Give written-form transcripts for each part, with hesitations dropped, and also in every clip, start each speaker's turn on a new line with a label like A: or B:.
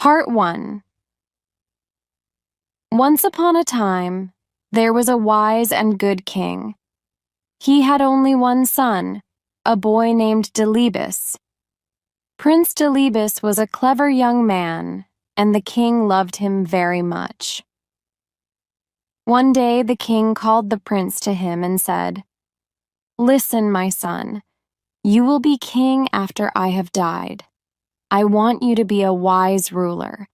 A: Part 1. Once upon a time, there was a wise and good king. He had only one son, a boy named Delibis. Prince Delibis was a clever young man, and the king loved him very much. One day the king called the prince to him and said, "Listen, my son, you will be king after I have died. I want you to be a wise ruler,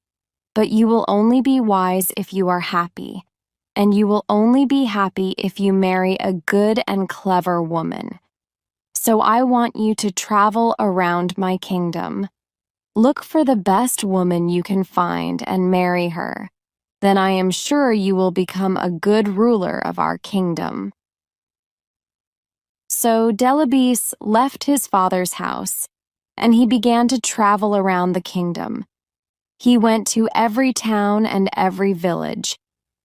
A: but you will only be wise if you are happy, and you will only be happy if you marry a good and clever woman. So I want you to travel around my kingdom. Look for the best woman you can find and marry her. Then I am sure you will become a good ruler of our kingdom." So Delibis left his father's house, and he began to travel around the kingdom. He went to every town and every village.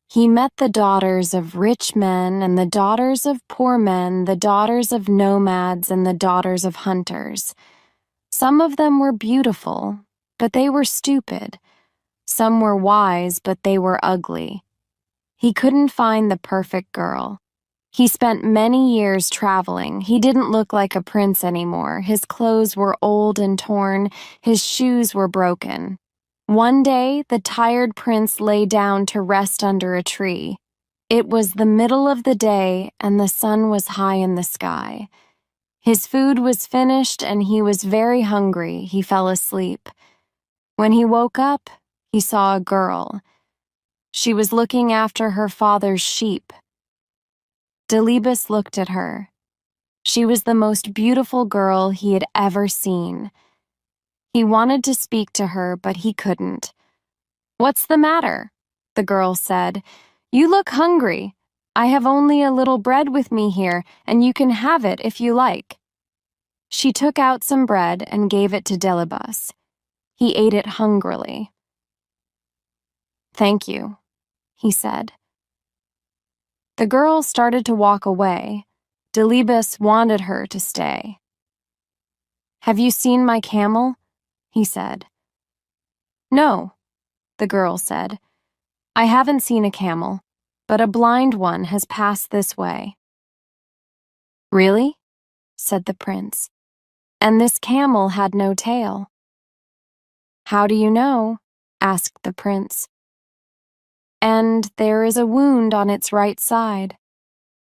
A: He met the daughters of rich men and the daughters of poor men, the daughters of nomads and the daughters of hunters. Some of them were beautiful, but they were stupid. Some were wise, but they were ugly. He couldn't find the perfect girl. He spent many years traveling. He didn't look like a prince anymore. His clothes were old and torn. His shoes were broken. One day, the tired prince lay down to rest under a tree. It was the middle of the day, and the sun was high in the sky. His food was finished, and he was very hungry. He fell asleep. When he woke up, he saw a girl. She was looking after her father's sheep. Delibis looked at her. She was the most beautiful girl he had ever seen. He wanted to speak to her, but he couldn't. "What's the matter?" the girl said. "You look hungry. I have only a little bread with me here, and you can have it if you like." She took out some bread and gave it to Delibis. He ate it hungrily. "Thank you," he said. The girl started to walk away. Delibis wanted her to stay. "Have you seen my camel?" he said. "No," the girl said. "I haven't seen a camel, but a blind one has passed this way." "Really?" said the prince. "And this camel had no tail." "How do you know?" asked the prince. "And there is a wound on its right side,"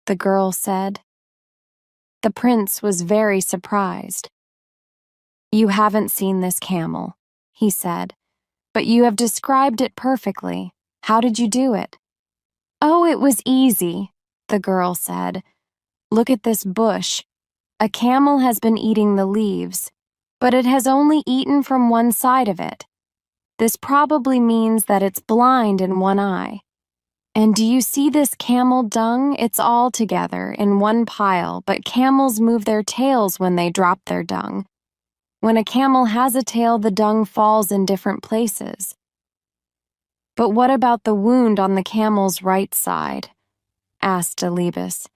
A: the girl said. The prince was very surprised. "You haven't seen this camel," he said, "but you have described it perfectly. How did you do it?" "Oh, it was easy," the girl said. "Look at this bush. A camel has been eating the leaves, but it has only eaten from one side of it. This probably means that it's blind in one eye. And do you see this camel dung? It's all together in one pile, but camels move their tails when they drop their dung. When a camel has a tail, the dung falls in different places." "But what about the wound on the camel's right side?" asked Delibis.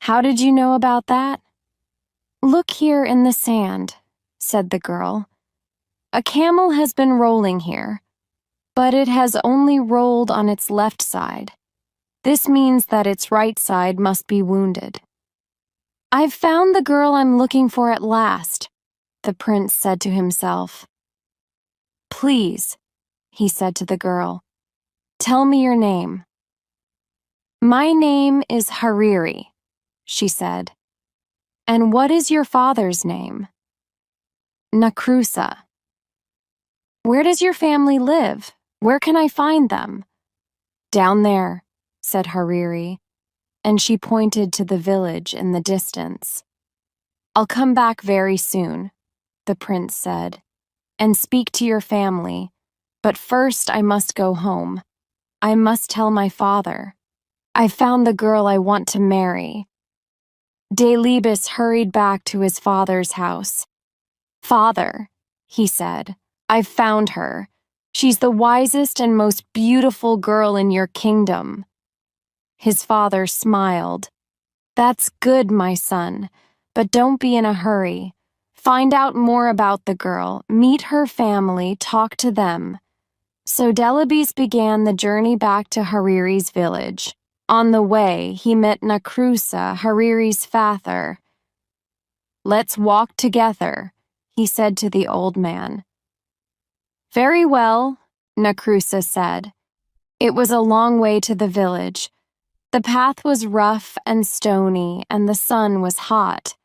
A: "How did you know about that?" "Look here in the sand," said the girl. "A camel has been rolling here, but it has only rolled on its left side. This means that its right side must be wounded." "I've found the girl I'm looking for at last," the prince said to himself. "Please," he said to the girl, "tell me your name." "My name is Hariri," she said. "And what is your father's name?" "Nakrusa." "Where does your family live? Where can I find them?" "Down there," said Hariri, and she pointed to the village in the distance. "I'll come back very soon," the prince said, "and speak to your family, but first I must go home. I must tell my father. I've found the girl I want to marry." Delibis hurried back to his father's house. "Father," he said, "I've found her. She's the wisest and most beautiful girl in your kingdom." His father smiled. "That's good, my son, but don't be in a hurry. Find out more about the girl, meet her family, talk to them. So Delibis began the journey back to Hariri's village. On the way, he met Nakrusa, Hariri's father. "Let's walk together," he said to the old man. "Very well," Nakrusa said. It was a long way to the village. The path was rough and stony, and the sun was hot.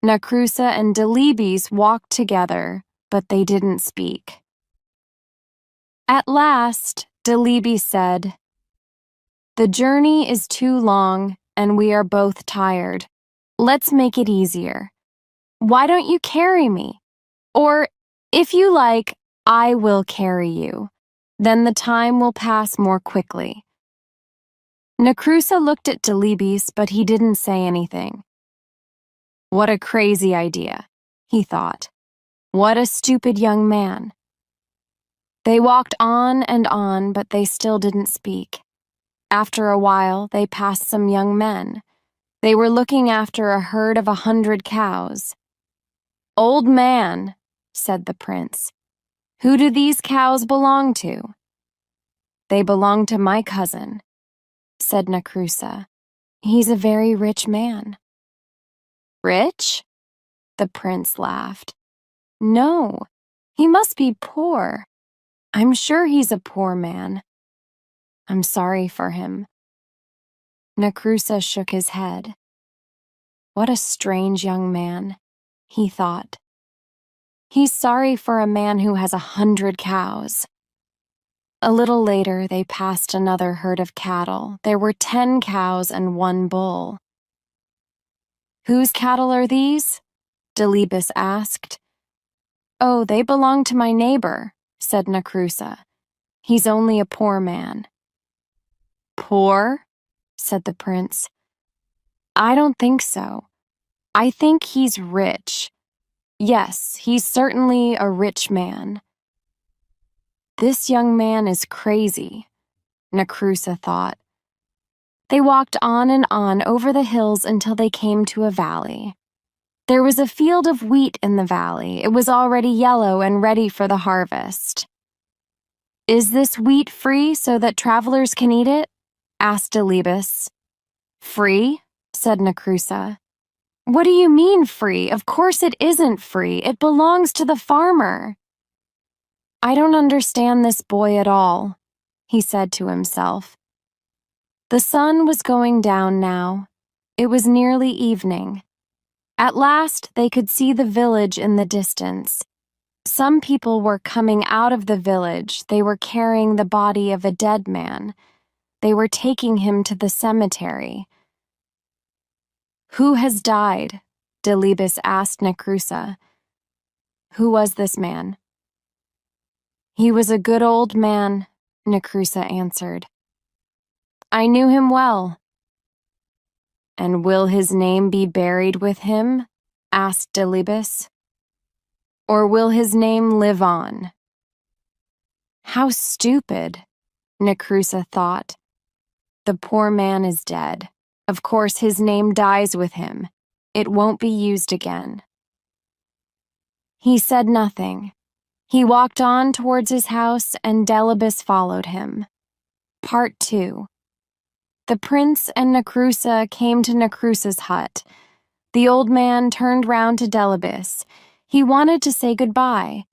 A: Nakrusa and Delibis walked together, but they didn't speak. At last, Delibis said, "The journey is too long, and we are both tired. Let's make it easier. Why don't you carry me? Or, if you like, I will carry you. Then the time will pass more quickly." Nakrusa looked at Delibis, but he didn't say anything. What a crazy idea, he thought. What a stupid young man. They walked on, but they still didn't speak. After a while, they passed some young men. They were looking after a herd of 100 cows. "Old man," said the prince, "who do these cows belong to?" "They belong to my cousin," said Nakrusa. "He's a very rich man." "Rich?" The prince laughed. "No, he must be poor. I'm sure he's a poor man. I'm sorry for him." Nakrusa shook his head. What a strange young man, he thought. He's sorry for a man who has 100 cows. A little later, they passed another herd of cattle. There were 10 cows and 1 bull. "Whose cattle are these?" Delibis asked. "Oh, they belong to my neighbor," said Nakrusa. "He's only a poor man." "Poor?" said the prince. "I don't think so. I think he's rich. Yes, he's certainly a rich man." This young man is crazy, Nakrusa thought. They walked on over the hills until they came to a valley. There was a field of wheat in the valley. It was already yellow and ready for the harvest. "Is this wheat free so that travelers can eat it?" asked Delibis. "Free?" said Nakrusa. "What do you mean free? Of course it isn't free. It belongs to the farmer." "I don't understand this boy at all," he said to himself. The sun was going down now. It was nearly evening. At last, they could see the village in the distance. Some people were coming out of the village. They were carrying the body of a dead man. They were taking him to the cemetery. "Who has died?" Delibis asked Nakrusa. "Who was this man?" "He was a good old man," Nakrusa answered. "I knew him well." "And will his name be buried with him?" asked Delibis. "Or will his name live on?" How stupid, Nakrusa thought. The poor man is dead. Of course his name dies with him. It won't be used again. He said nothing. He walked on towards his house, and Delibis followed him. Part 2. The prince and Nakrusa came to Nakrusa's hut. The old man turned round to Delibis. He wanted to say goodbye,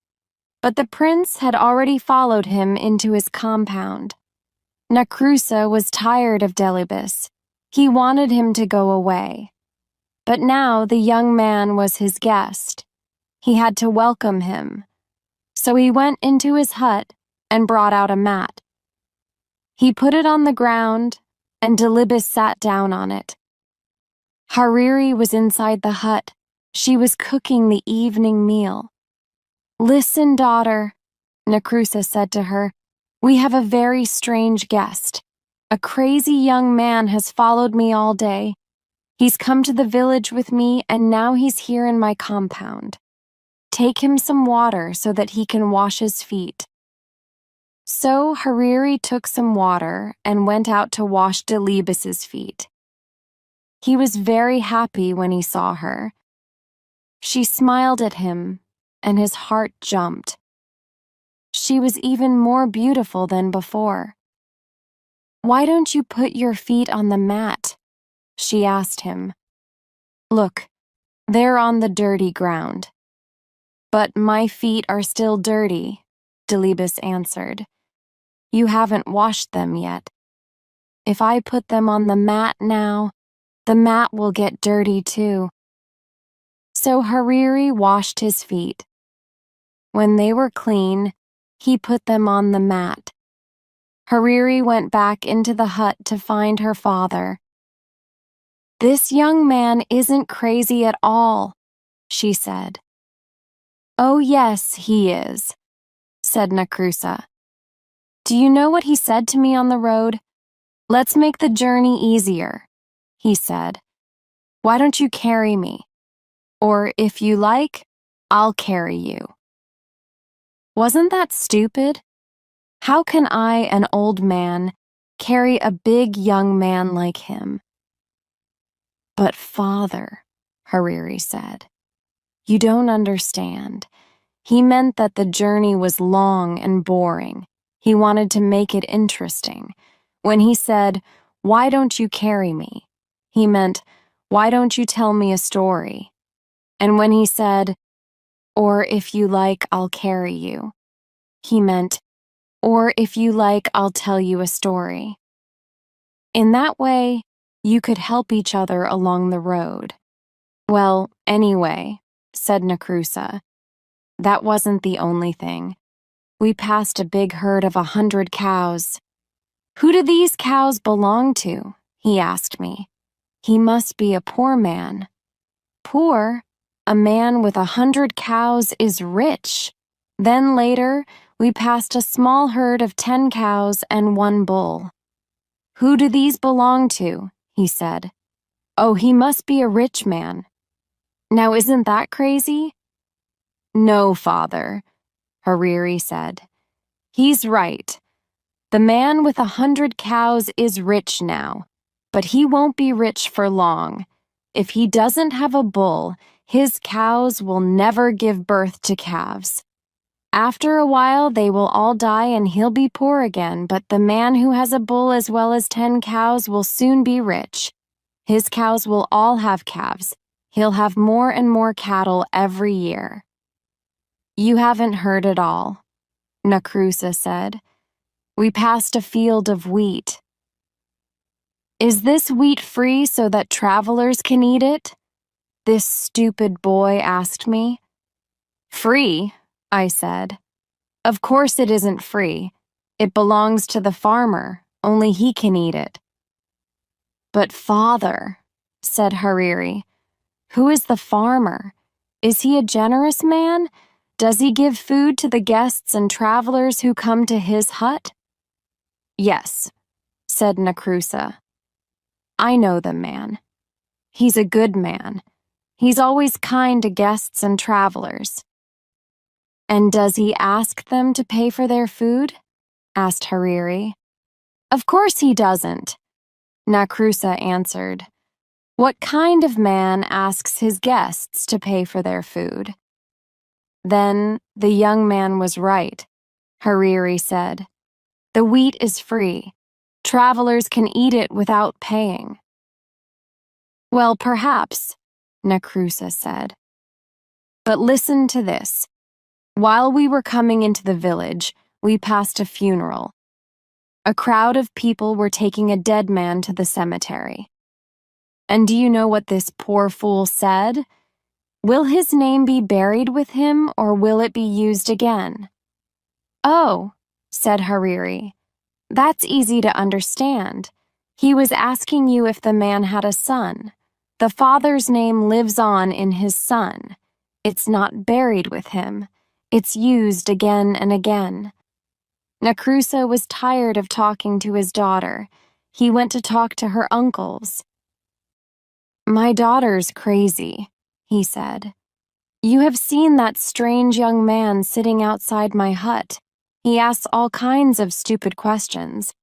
A: but the prince had already followed him into his compound. Nakrusa was tired of Delibis. He wanted him to go away. But now the young man was his guest. He had to welcome him. So he went into his hut and brought out a mat. He put it on the ground, and Delibis sat down on it. Hariri was inside the hut. She was cooking the evening meal. "Listen, daughter," Nakrusa said to her. "We have a very strange guest. A crazy young man has followed me all day. He's come to the village with me, and now he's here in my compound. Take him some water so that he can wash his feet." So Hariri took some water and went out to wash Delibis's feet. He was very happy when he saw her. She smiled at him, and his heart jumped. She was even more beautiful than before. "Why don't you put your feet on the mat?" she asked him. "Look, they're on the dirty ground." "But my feet are still dirty," Delibis answered. "You haven't washed them yet. If I put them on the mat now, the mat will get dirty too." So Hariri washed his feet. When they were clean, he put them on the mat. Hariri went back into the hut to find her father. "This young man isn't crazy at all," she said. "Oh yes, he is," said Nakrusa. "Do you know what he said to me on the road? 'Let's make the journey easier,' he said. 'Why don't you carry me? Or if you like, I'll carry you.' Wasn't that stupid? How can I, an old man, carry a big young man like him?" "But father," Hariri said, "you don't understand. He meant that the journey was long and boring. He wanted to make it interesting. When he said, 'Why don't you carry me?' he meant, 'Why don't you tell me a story?' And when he said, 'Or if you like, I'll carry you,' he meant, 'Or if you like, I'll tell you a story.' In that way, you could help each other along the road." "Well, anyway," said Nakrusa, "that wasn't the only thing. We passed a big herd of 100 cows. 'Who do these cows belong to?' he asked me. 'He must be a poor man.' Poor? A man with 100 cows is rich." Then later, we passed a small herd of 10 cows and 1 bull. "Who do these belong to?" he said. "Oh, he must be a rich man." Now isn't that crazy? "No, father," Hariri said. "He's right. The man with 100 cows is rich now, but he won't be rich for long. If he doesn't have a bull, his cows will never give birth to calves. After a while, they will all die and he'll be poor again, but the man who has a bull as well as 10 cows will soon be rich. His cows will all have calves. He'll have more and more cattle every year." "You haven't heard it all," Nakrusa said. "We passed a field of wheat." "Is this wheat free so that travelers can eat it?" this stupid boy asked me. "Free?" I said. "Of course it isn't free. It belongs to the farmer, only he can eat it." "But father," said Hariri, "who is the farmer? Is he a generous man? Does he give food to the guests and travelers who come to his hut?" "Yes," said Nakrusa. "I know the man. He's a good man. He's always kind to guests and travelers." "And does he ask them to pay for their food?" asked Hariri. "Of course he doesn't," Nakrusa answered. "What kind of man asks his guests to pay for their food?" "Then the young man was right," Hariri said. "The wheat is free. Travelers can eat it without paying." "Well, perhaps," Nakrusa said. "But listen to this. While we were coming into the village, we passed a funeral. A crowd of people were taking a dead man to the cemetery. And do you know what this poor fool said? Will his name be buried with him, or will it be used again?" "Oh," said Hariri, "that's easy to understand. He was asking you if the man had a son. The father's name lives on in his son. It's not buried with him. It's used again and again." Nakrusa was tired of talking to his daughter. He went to talk to her uncles. "My daughter's crazy," he said. "You have seen that strange young man sitting outside my hut. He asks all kinds of stupid questions.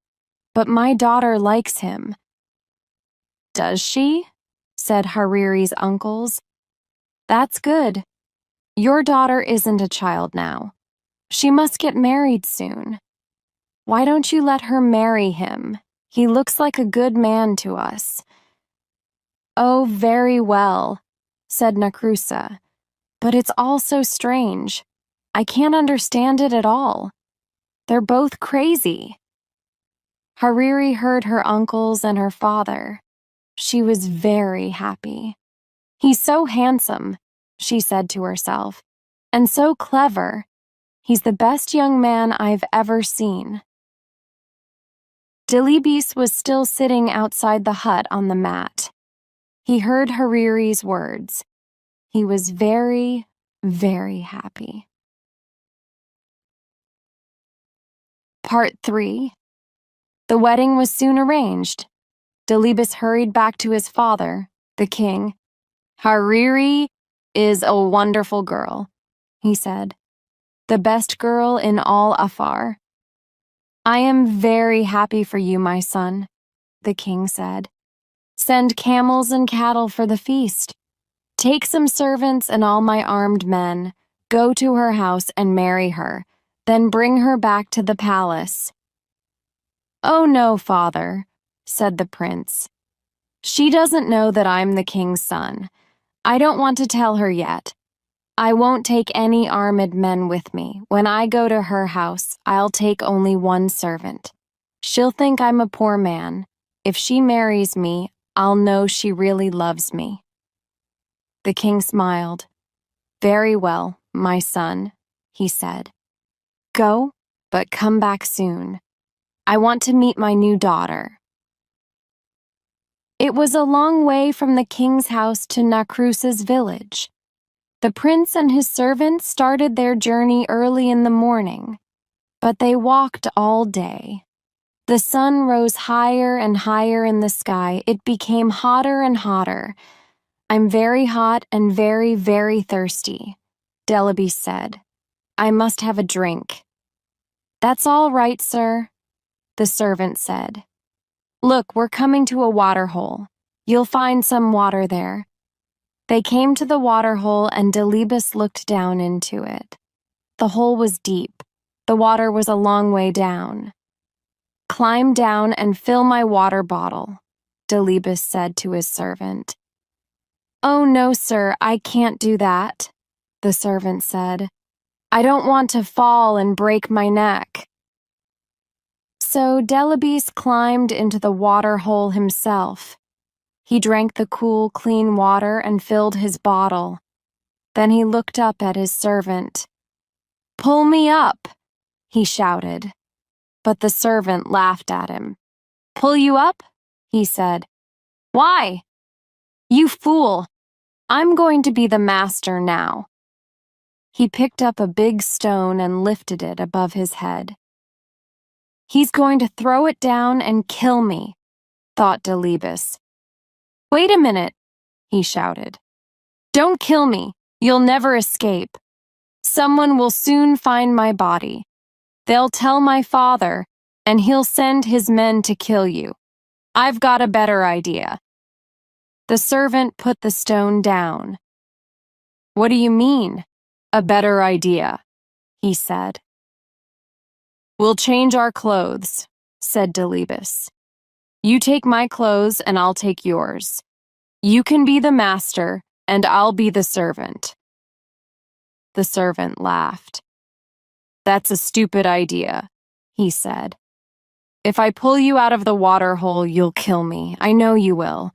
A: But my daughter likes him." "Does she?" said Hariri's uncles. That's good. Your daughter isn't a child now. She must get married soon. Why don't you let her marry him? He looks like a good man to us." "Oh, very well," said Nakrusa. "But it's all so strange. I can't understand it at all. They're both crazy." Hariri heard her uncles and her father. She was very happy. "He's so handsome," she said to herself, "and so clever. He's the best young man I've ever seen." Delibis was still sitting outside the hut on the mat. He heard Hariri's words. He was very, very happy. Part 3. The wedding was soon arranged. Delibis hurried back to his father, the king. "Hariri is a wonderful girl," he said. "The best girl in all Afar." "I am very happy for you, my son," the king said. "Send camels and cattle for the feast. Take some servants and all my armed men. Go to her house and marry her. Then bring her back to the palace." "Oh no, father," said the prince. "She doesn't know that I'm the king's son. I don't want to tell her yet. I won't take any armed men with me. When I go to her house, I'll take only one servant. She'll think I'm a poor man. If she marries me, I'll know she really loves me." The king smiled. "Very well, my son," he said. "Go, but come back soon. I want to meet my new daughter." It was a long way from the king's house to Nakrusa's village. The prince and his servants started their journey early in the morning, but they walked all day. The sun rose higher and higher in the sky. It became hotter and hotter. "I'm very hot and very, very thirsty," Delibis said. "I must have a drink." "That's all right, sir," the servant said. "Look, we're coming to a water hole. You'll find some water there." They came to the water hole and Delibis looked down into it. The hole was deep. The water was a long way down. "Climb down and fill my water bottle," Delibis said to his servant. "Oh no, sir, I can't do that," the servant said. "I don't want to fall and break my neck." So Delibis climbed into the water hole himself. He drank the cool, clean water and filled his bottle. Then he looked up at his servant. "Pull me up," he shouted. But the servant laughed at him. "Pull you up?" he said. "Why? You fool! I'm going to be the master now." He picked up a big stone and lifted it above his head. "He's going to throw it down and kill me," thought Delibis. "Wait a minute," he shouted. "Don't kill me. You'll never escape. Someone will soon find my body. They'll tell my father, and he'll send his men to kill you. I've got a better idea." The servant put the stone down. "What do you mean, a better idea?" he said. "We'll change our clothes," said Delibis. "You take my clothes and I'll take yours. You can be the master and I'll be the servant." The servant laughed. "That's a stupid idea," he said. "If I pull you out of the water hole, you'll kill me. I know you will."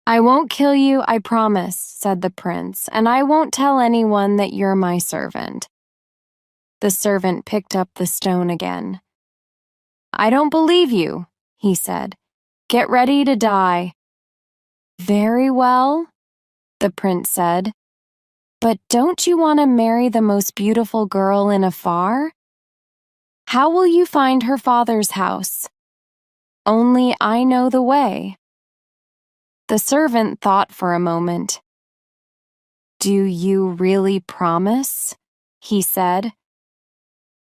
A: "I won't kill you, I promise," said the prince, "and I won't tell anyone that you're my servant." The servant picked up the stone again. "I don't believe you," he said. "Get ready to die." "Very well," the prince said. "But don't you want to marry the most beautiful girl in Afar? How will you find her father's house?" "Only I know the way." The servant thought for a moment. "Do you really promise?" he said.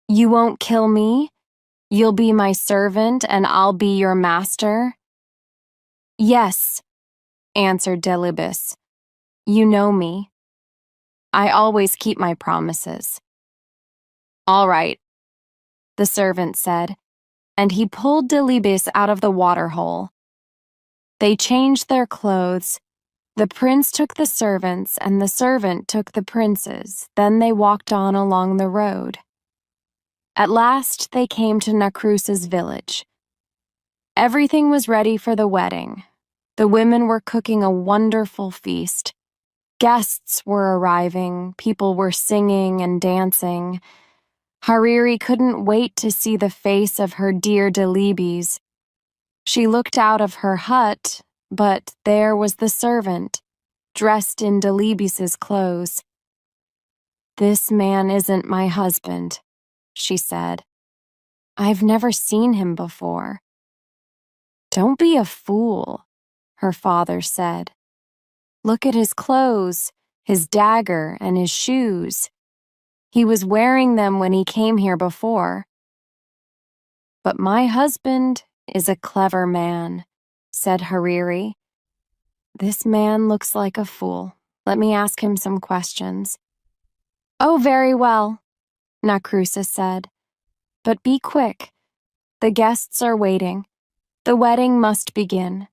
A: "You won't kill me? You'll be my servant and I'll be your master?" "Yes," answered Delibis. "You know me. I always keep my promises. All right, the servant said, and he pulled Delibis out of the water hole. They changed their clothes. The prince took the servants, and the servant took the princes. Then they walked on along the road. At last they came to Nacrusa's village. Everything was ready for the wedding. The women were cooking a wonderful feast. Guests were arriving, people were singing and dancing. Hariri couldn't wait to see the face of her dear Delibis. She looked out of her hut, but there was the servant, dressed in Delibis's clothes. "This man isn't my husband," she said. "I've never seen him before." "Don't be a fool," her father said. "Look at his clothes, his dagger, and his shoes. He was wearing them when he came here before." "But my husband is a clever man," said Hariri. "This man looks like a fool. Let me ask him some questions." "Oh, very well," Nacrusa said. "But be quick. The guests are waiting. The wedding must begin."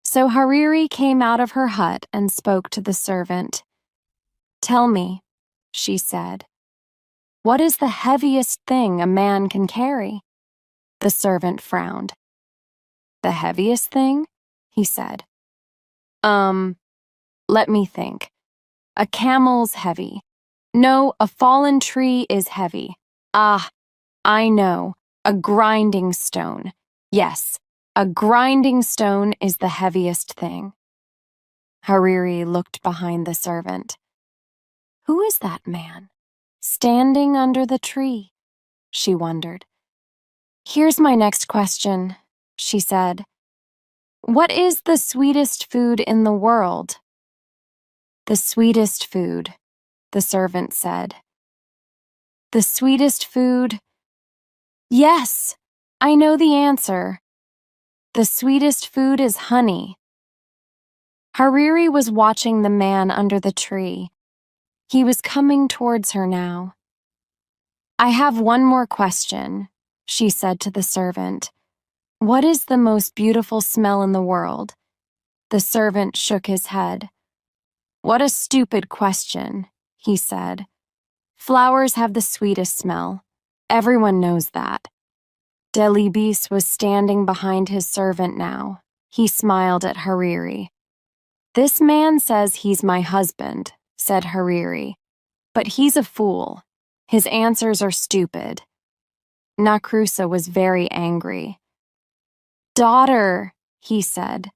A: So Hariri came out of her hut and spoke to the servant. "Tell me," she said, "what is the heaviest thing a man can carry?" The servant frowned. "The heaviest thing?" he said. Let me think. A camel's heavy. No, a fallen tree is heavy. Ah, I know. A grinding stone. Yes, a grinding stone is the heaviest thing." Hariri looked behind the servant. Who is that man? Standing under the tree, she wondered. "Here's my next question," she said. "What is the sweetest food in the world?" "The sweetest food," the servant said. "The sweetest food? Yes, I know the answer. The sweetest food is honey." Hariri was watching the man under the tree. He was coming towards her now. "I have one more question," she said to the servant. "What is the most beautiful smell in the world?" The servant shook his head. "What a stupid question," he said. "Flowers have the sweetest smell. Everyone knows that." Delibis was standing behind his servant now. He smiled at Hariri. "This man says he's my husband," said Hariri. "But he's a fool. His answers are stupid." Nacrusa was very angry. "Daughter," he said,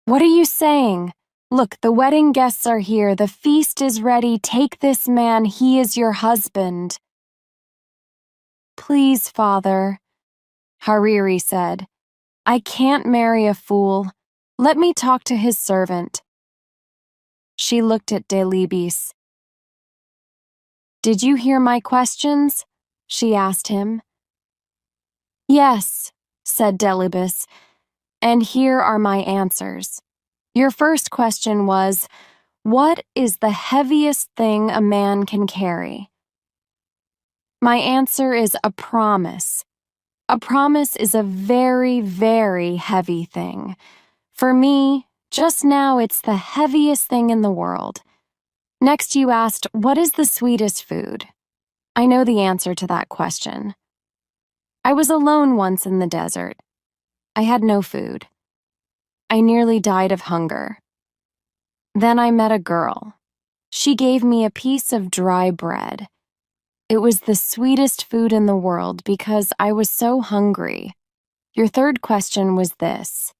A: "what are you saying? Look, the wedding guests are here. The feast is ready. Take this man. He is your husband." "Please, father," Hariri said. "I can't marry a fool. Let me talk to his servant." She looked at Delibis. "Did you hear my questions?" she asked him. "Yes," said Delibis, "and here are my answers. Your first question was, what is the heaviest thing a man can carry? My answer is a promise. A promise is a very, very heavy thing. For me, just now it's the heaviest thing in the world. Next you asked, what is the sweetest food? I know the answer to that question. I was alone once in the desert. I had no food. I nearly died of hunger. Then I met a girl. She gave me a piece of dry bread. It was the sweetest food in the world because I was so hungry. Your third question was this.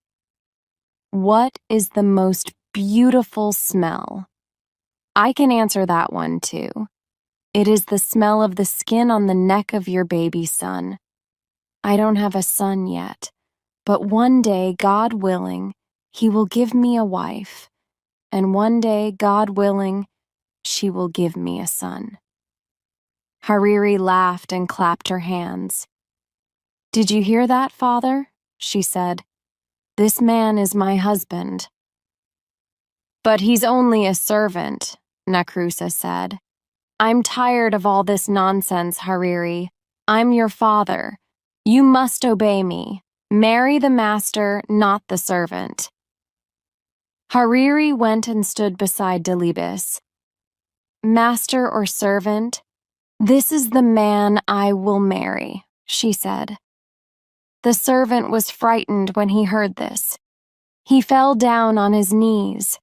A: What is the most beautiful smell? I can answer that one too. It is the smell of the skin on the neck of your baby son. I don't have a son yet, but one day, God willing, he will give me a wife, and one day, God willing, she will give me a son. Hariri laughed and clapped her hands. Did you hear that, father? She said. This man is my husband. But he's only a servant, Nakrusa said. I'm tired of all this nonsense, Hariri. I'm your father. You must obey me. Marry the master, not the servant. Hariri went and stood beside Delibis. Master or servant, this is the man I will marry, she said. The servant was frightened when he heard this. He fell down on his knees.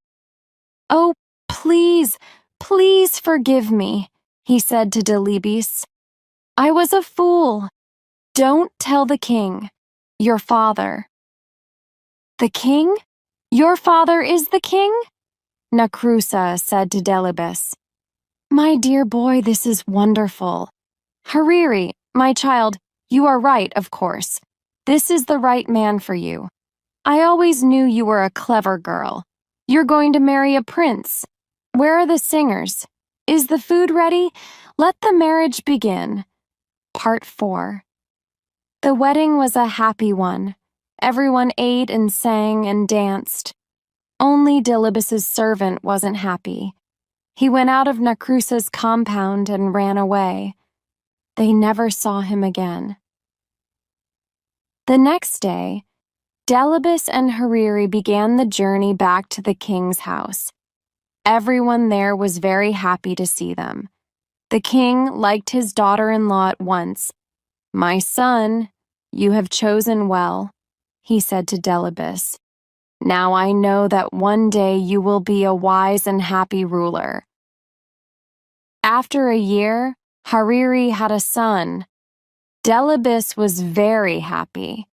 A: Oh, please, please forgive me, he said to Delibis. I was a fool. Don't tell the king, your father. The king? Your father is the king? Nakrusa said to Delibis. My dear boy, this is wonderful. Hariri, my child, you are right, of course. This is the right man for you. I always knew you were a clever girl. You're going to marry a prince. Where are the singers? Is the food ready? Let the marriage begin. Part 4. The wedding was a happy one. Everyone ate and sang and danced. Only Delibis's servant wasn't happy. He went out of Nakrusa's compound and ran away. They never saw him again. The next day, Delibis and Hariri began the journey back to the king's house. Everyone there was very happy to see them. The king liked his daughter-in-law at once. My son, you have chosen well, he said to Delibis. Now I know that one day you will be a wise and happy ruler. After a year, Hariri had a son. Delibis was very happy.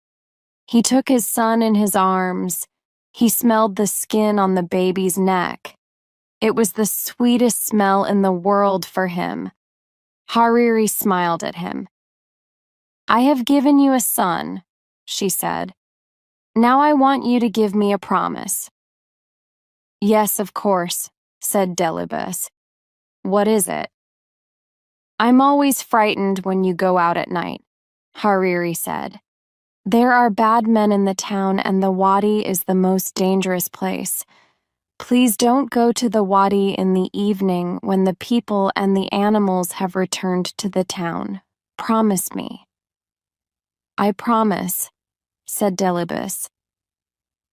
A: He took his son in his arms. He smelled the skin on the baby's neck. It was the sweetest smell in the world for him. Hariri smiled at him. I have given you a son, she said. Now I want you to give me a promise. Yes, of course, said Delibis. What is it? I'm always frightened when you go out at night, Hariri said. There are bad men in the town and the wadi is the most dangerous place. Please don't go to the wadi in the evening when the people and the animals have returned to the town. Promise me. I promise, said Delibis.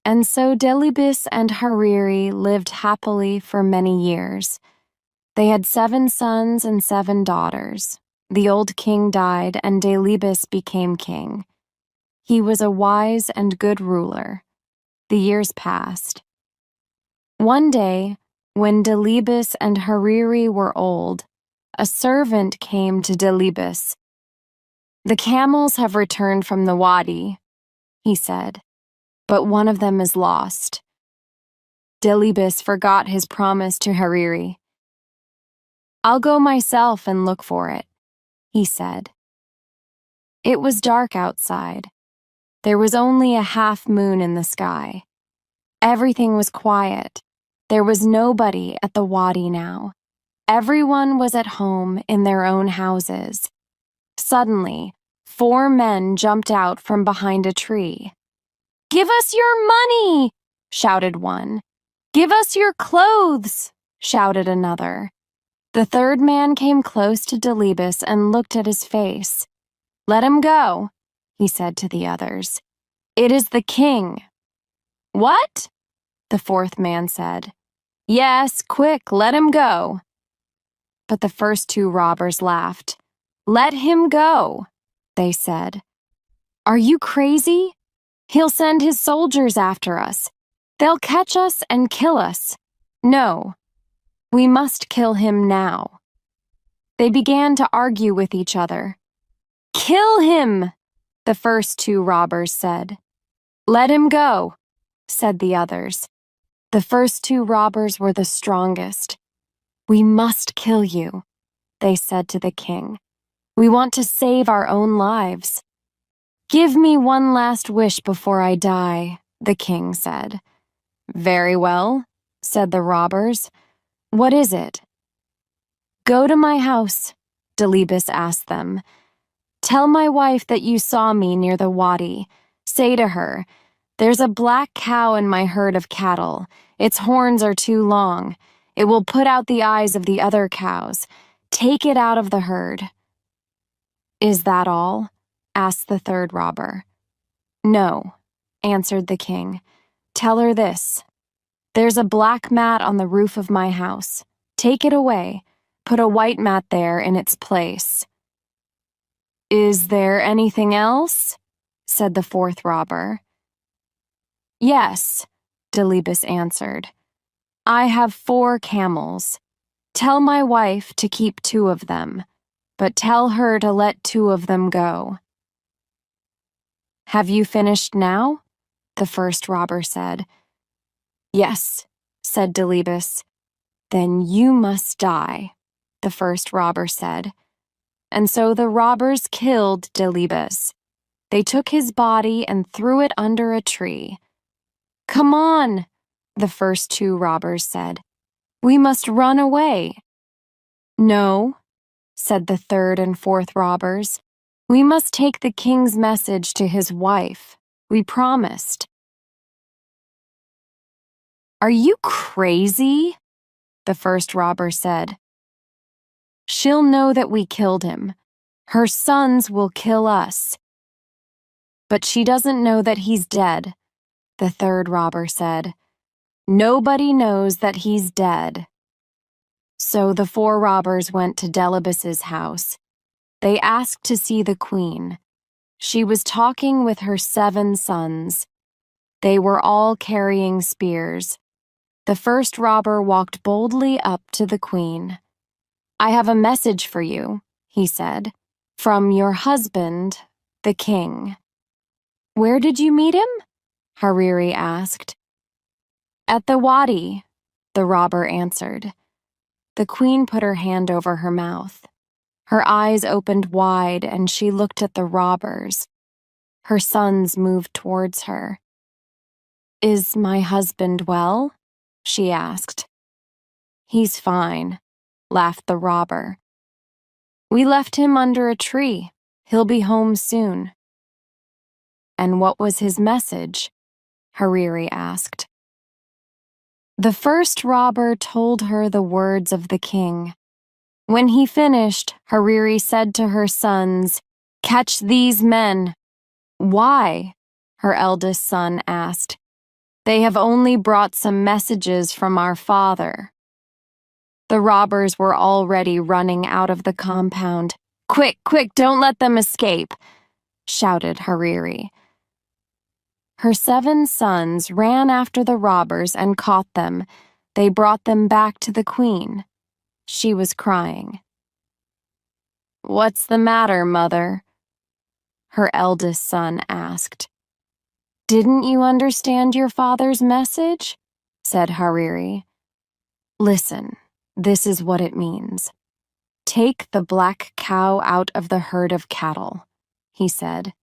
A: And so Delibis and Hariri lived happily for many years. They had 7 sons and 7 daughters. The old king died and Delibis became king. He was a wise and good ruler. The years passed. One day, when Delibis and Hariri were old, a servant came to Delibis. The camels have returned from the wadi, he said, but one of them is lost. Delibis forgot his promise to Hariri. I'll go myself and look for it, he said. It was dark outside. There was only a half moon in the sky. Everything was quiet. There was nobody at the wadi now. Everyone was at home in their own houses. Suddenly, 4 men jumped out from behind a tree. Give us your money, shouted one. Give us your clothes, shouted another. The third man came close to Delibis and looked at his face. Let him go, he said to the others. It is the king. What? The fourth man said. Yes, quick, let him go. But the first 2 robbers laughed. Let him go, they said. Are you crazy? He'll send his soldiers after us. They'll catch us and kill us. No, we must kill him now. They began to argue with each other. Kill him, the first 2 robbers said. Let him go, said the others. The first 2 robbers were the strongest. We must kill you, they said to the king. We want to save our own lives. Give me one last wish before I die, the king said. Very well, said the robbers. What is it? Go to my house, Delibis asked them. Tell my wife that you saw me near the wadi. Say to her, there's a black cow in my herd of cattle. Its horns are too long. It will put out the eyes of the other cows. Take it out of the herd." "Is that all?" asked the third robber. "No," answered the king. "Tell her this. There's a black mat on the roof of my house. Take it away. Put a white mat there in its place." "Is there anything else?" said the fourth robber. "Yes," Delibis answered. "I have 4 camels. Tell my wife to keep 2 of them, but tell her to let 2 of them go." "Have you finished now?" the first robber said. "Yes," said Delibis. "Then you must die," the first robber said. And so the robbers killed Delibis. They took his body and threw it under a tree. "Come on," the first 2 robbers said. "We must run away." "No," said the third and fourth robbers. "We must take the king's message to his wife. We promised." "Are you crazy?" the first robber said. "She'll know that we killed him. Her sons will kill us." "But she doesn't know that he's dead," the third robber said. "Nobody knows that he's dead." So the 4 robbers went to Delibis's house. They asked to see the queen. She was talking with her 7 sons. They were all carrying spears. The first robber walked boldly up to the queen. "I have a message for you," he said, "from your husband, the king." "Where did you meet him?" Hariri asked. "At the wadi," the robber answered. The queen put her hand over her mouth. Her eyes opened wide and she looked at the robbers. Her sons moved towards her. "Is my husband well?" she asked. "He's fine," laughed the robber. "We left him under a tree. He'll be home soon." "And what was his message?" Hariri asked. The first robber told her the words of the king. When he finished, Hariri said to her sons, "Catch these men." "Why?" her eldest son asked. "They have only brought some messages from our father." The robbers were already running out of the compound. "Quick, quick, don't let them escape," shouted Hariri. Her 7 sons ran after the robbers and caught them. They brought them back to the queen. She was crying. "What's the matter, mother?" her eldest son asked. "Didn't you understand your father's message?" said Hariri. "Listen, this is what it means. Take the black cow out of the herd of cattle," he said.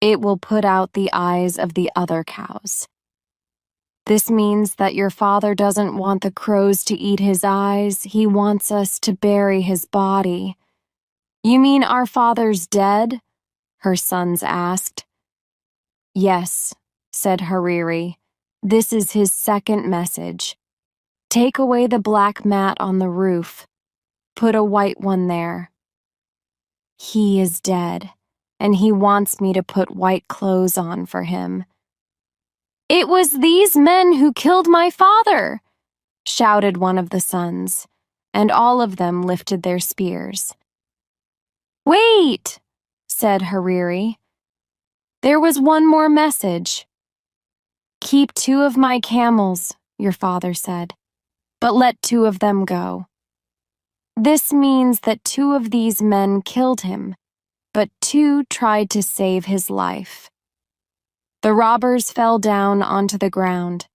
A: "It will put out the eyes of the other cows." This means that your father doesn't want the crows to eat his eyes. He wants us to bury his body. "You mean our father's dead?" her sons asked. "Yes," said Hariri. "This is his second message. Take away the black mat on the roof. Put a white one there. He is dead, and he wants me to put white clothes on for him." "It was these men who killed my father!" shouted one of the sons, and all of them lifted their spears. "Wait," said Hariri. "There was one more message." "Keep 2 of my camels," your father said, "but let 2 of them go." This means that 2 of these men killed him, but 2 tried to save his life. The robbers fell down onto the ground.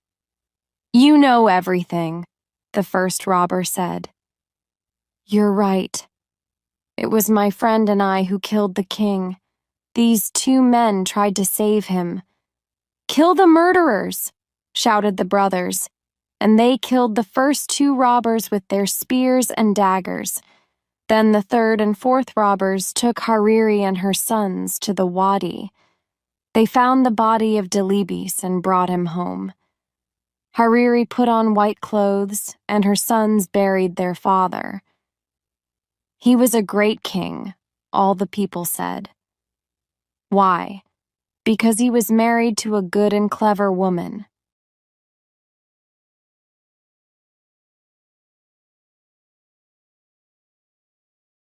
A: "You know everything," the first robber said. "You're right. It was my friend and I who killed the king. These 2 men tried to save him." "Kill the murderers!" shouted the brothers, and they killed the first 2 robbers with their spears and daggers. Then the third and fourth robbers took Hariri and her sons to the wadi. They found the body of Delibis and brought him home. Hariri put on white clothes, and her sons buried their father. He was a great king, all the people said. Why? Because he was married to a good and clever woman.